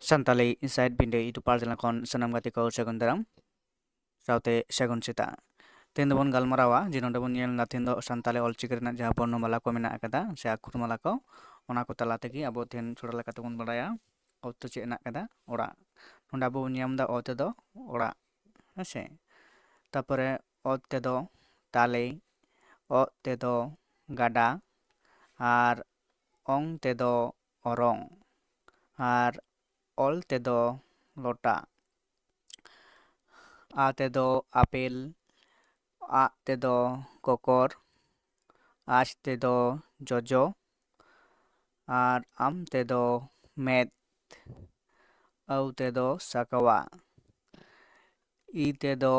Santali ᱤᱱᱥᱟᱭᱤᱰ ᱵᱤᱱᱰᱟᱹ YouTube channel ᱠᱷᱚᱱ ᱥᱟᱱᱟᱢ ᱜᱟᱛᱮ ᱠᱚ ᱥᱟᱹᱜᱩᱱ ᱫᱟᱨᱟᱢ ᱥᱟᱶᱛᱮ ᱥᱟᱹᱜᱩᱱ ᱥᱮᱛᱟᱜ ᱛᱮᱦᱮᱧ ᱫᱚᱵᱚᱱ ᱜᱟᱞᱢᱟᱨᱟᱣᱟ ᱡᱮ ᱱᱚᱰᱮ ᱵᱚᱱ ᱧᱮᱞ ᱛᱮᱦᱮᱧ ᱫᱚ ᱥᱟᱱᱛᱟᱞᱤ ᱚᱞᱪᱤᱠᱤ ᱨᱮᱱᱟᱜ ᱡᱟᱦᱟᱸ ᱵᱚᱨᱱᱚᱢᱟᱞᱟ ᱠᱚ ᱢᱮᱱᱟᱜ ᱟᱠᱟᱫᱟ ᱥᱮ ᱟᱠᱷᱚᱨ ᱢᱟᱞᱟ ᱠᱚ ᱚᱱᱟ ᱠᱚ ᱛᱟᱞᱟ ᱛᱮᱜᱮ ᱟᱵᱚ ᱛᱮᱦᱮᱧ ᱪᱷᱚᱲᱟ ᱞᱮᱠᱟ ᱛᱮᱵᱚᱱ ᱵᱟᱲᱟᱭᱟ ᱚ ᱫᱚ ᱪᱮᱫ ᱦᱮᱱᱟᱜ ᱟᱠᱟᱫᱟ ᱚᱲᱟᱜ ᱱᱚᱰᱮ ᱟᱵᱚ ᱵᱚᱱ ᱧᱟᱢ ᱮᱫᱟ ᱚ ᱛᱮᱫᱚ ᱚᱲᱟᱜ ᱦᱮᱸᱥᱮ ᱛᱟᱯᱚᱨᱮ ᱚ ᱛᱮᱫᱚ ᱛᱟᱞᱮ ᱚ ᱛᱮᱫᱚ ᱜᱟᱰᱟ ᱟᱨ ᱚᱝ ᱛᱮᱫᱚ ᱚᱨᱚᱝ ᱟᱨ ᱚᱞ ᱛᱮᱫᱚ ᱞᱚᱴᱟ ᱟ ᱛᱮᱫᱚ ᱟᱯᱮᱞ ᱟ ᱛᱮᱫᱚ ᱠᱚᱠᱚᱨ ᱟᱡ ᱛᱮᱫᱚ ᱡᱚᱡᱚ ᱟᱨ ᱟᱢ ᱛᱮᱫᱚ ᱢᱮᱫ ᱟᱹᱣ ᱛᱮᱫᱚ ᱥᱟᱠᱣᱟ ᱤ ᱛᱮᱫᱚ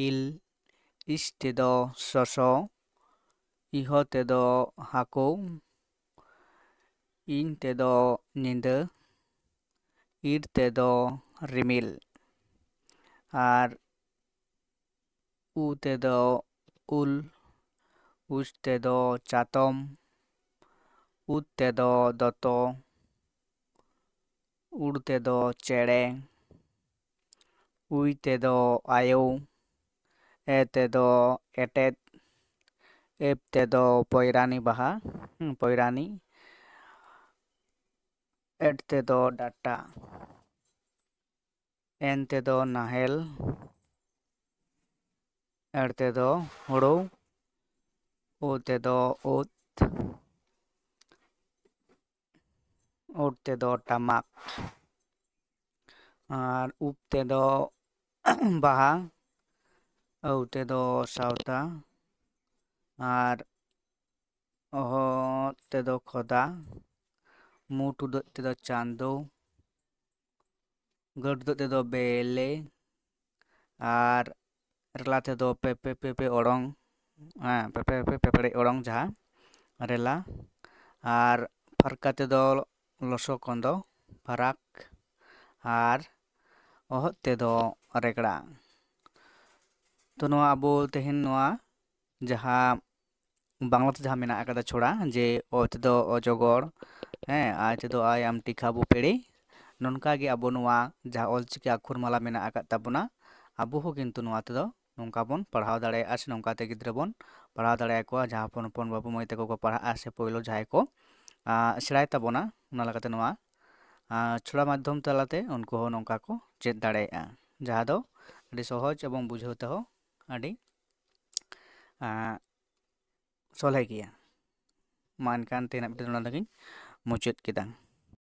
ᱤᱞ ᱤᱥ ᱛᱮᱫᱚ ᱥᱚᱥᱚ ᱤᱦᱚ ᱛᱮᱫᱚ ᱦᱟᱹᱠᱩ ᱤᱧ ᱛᱮᱫᱚ ᱧᱤᱫᱟᱹ ᱤᱨ ᱛᱮᱫᱚ ᱨᱤᱢᱤᱞ ᱟᱨ ᱩ ᱛᱮᱫᱚ ᱩᱞ ᱩᱥ ᱛᱮᱫᱚ ᱪᱟᱛᱚᱢ ᱩᱫ ᱛᱮᱫᱚ ᱫᱚᱛᱚ ᱩᱲ ᱛᱮᱫᱚ ᱪᱮᱬᱮ ᱩᱭ ᱛᱮᱫᱚ ᱟᱭᱳ ᱮ ᱛᱮᱫᱚ ᱮᱴᱮᱫ ᱮᱯ ᱛᱮᱫᱚ ᱯᱚᱭᱨᱟᱱᱤ ᱵᱟᱦᱟ ᱯᱚᱭᱨᱟᱱᱤ ᱮᱰ ᱛᱮᱫᱚ ᱰᱟᱴᱟ ᱮᱱ ᱛᱮᱫᱚ ᱱᱟᱦᱮᱞ ᱮᱲ ᱛᱮᱫᱚ ᱦᱩᱲᱩ ᱳ ᱛᱮᱫᱚ ᱩᱫ ᱩᱴ ᱛᱮᱫᱚ ᱴᱟᱢᱟᱠ ᱟᱨ ᱩᱵ ᱛᱮᱫᱚ ᱵᱟᱦᱟ ᱟᱹᱣ ᱛᱮᱫᱚ ᱥᱟᱶᱛᱟ ᱟᱨ ᱚᱦᱚ ᱛᱮᱫᱚ ᱠᱷᱚᱫᱟ ᱢᱩ ᱴᱩᱰᱟᱹᱜ ᱛᱮᱫᱚ ᱪᱟᱸᱫᱳ ᱜᱟᱹᱴ ᱴᱩᱰᱟᱹᱜ ᱛᱮᱫᱚ ᱵᱮᱞᱮ ᱟᱨ ᱨᱮᱞᱟ ᱛᱮᱫᱚ ᱯᱮᱯᱮ ᱚᱲᱚᱝ ᱯᱮᱯᱮ ᱯᱮᱯᱲᱮᱡ ᱚᱲᱚᱝ ᱡᱟᱦᱟᱸ ᱨᱮᱞᱟ ᱟᱨ ᱯᱷᱟᱨᱠᱟ ᱛᱮᱫᱚ ᱞᱚᱥᱚ ᱠᱚᱸᱫᱚ ᱯᱷᱟᱨᱟᱠ ᱟᱨ ᱚᱦᱚᱫ ᱛᱮᱫᱚ ᱨᱮᱜᱽᱲᱟ ᱛᱚ ᱱᱚᱣᱟ ᱟᱵᱚ ᱛᱮᱦᱮᱧ ᱱᱚᱣᱟ ᱡᱟᱦᱟᱸ ᱵᱟᱝᱞᱟᱛᱮ ᱡᱟᱦᱟᱸ ᱢᱮᱱᱟᱜ ᱟᱠᱟᱫᱟ ᱪᱷᱚᱲᱟ ᱡᱮ ᱚ ᱛᱮᱫᱚ ᱚᱡᱚᱜᱚᱨ ᱟᱭ ᱛᱮᱫᱚ ᱟᱭ ᱟᱢ ᱴᱤᱠᱷᱟ ᱵᱩᱯᱮᱲᱮ ᱱᱚᱝᱠᱟ ᱜᱮ ᱟᱵᱚ ᱱᱚᱣᱟ ᱡᱟᱦᱟᱸ ᱚᱞᱪᱤᱠᱤ ᱟᱠᱷᱚᱨ ᱢᱟᱞᱟ ᱢᱮᱱᱟᱜ ᱟᱠᱟᱫ ᱛᱟᱵᱚᱱᱟ ᱟᱵᱚ ᱦᱚᱸ ᱠᱤᱱᱛᱩ ᱱᱚᱣᱟ ᱛᱮᱫᱚ ᱱᱚᱝᱠᱟ ᱵᱚᱱ ᱯᱟᱲᱦᱟᱣ ᱫᱟᱲᱮᱭᱟᱜᱼᱟ ᱥᱮ ᱱᱚᱝᱠᱟᱛᱮ ᱜᱤᱫᱽᱨᱟᱹ ᱵᱚᱱ ᱯᱟᱲᱦᱟᱣ ᱫᱟᱲᱮᱭᱟᱠᱚᱣᱟ ᱡᱟᱦᱟᱸ ᱦᱚᱯᱚᱱ ᱦᱚᱯᱚᱱ ᱵᱟᱹᱵᱩ ᱢᱟᱹᱭ ᱛᱟᱠᱚ ᱠᱚ ᱯᱟᱲᱦᱟᱜᱼᱟ ᱥᱮ ᱯᱳᱭᱞᱳ ᱡᱟᱦᱟᱸᱭ ᱠᱚ ᱥᱮᱬᱟᱭ ᱛᱟᱵᱚᱱᱟ ᱚᱱᱟ ᱞᱮᱠᱟᱛᱮ ᱱᱚᱣᱟ ᱪᱷᱚᱲᱟ ᱢᱟᱫᱽᱫᱷᱚᱢ ᱛᱟᱞᱟᱛᱮ ᱩᱱᱠᱩ ᱦᱚᱸ ᱱᱚᱝᱠᱟ ᱠᱚ ᱪᱮᱫ ᱫᱟᱲᱮᱭᱟᱜᱼᱟ ᱡᱟᱦᱟᱸ ᱫᱚ ᱟᱹᱰᱤ ᱥᱚᱦᱚᱡᱽ ᱮᱵᱚᱝ ᱵᱩᱡᱷᱟᱹᱣ ᱛᱮᱦᱚᱸ ᱟᱹᱰᱤ ᱥᱚᱞᱦᱮ ᱜᱮᱭᱟ ᱢᱟ ᱮᱱᱠᱷᱟᱱ ᱛᱮᱦᱮᱧᱟᱜ ᱵᱷᱤᱰᱤᱭᱳ ᱱᱚᱰᱮ ᱜᱤᱧ ᱢᱩᱪᱟᱹᱫ ᱠᱮᱫᱟ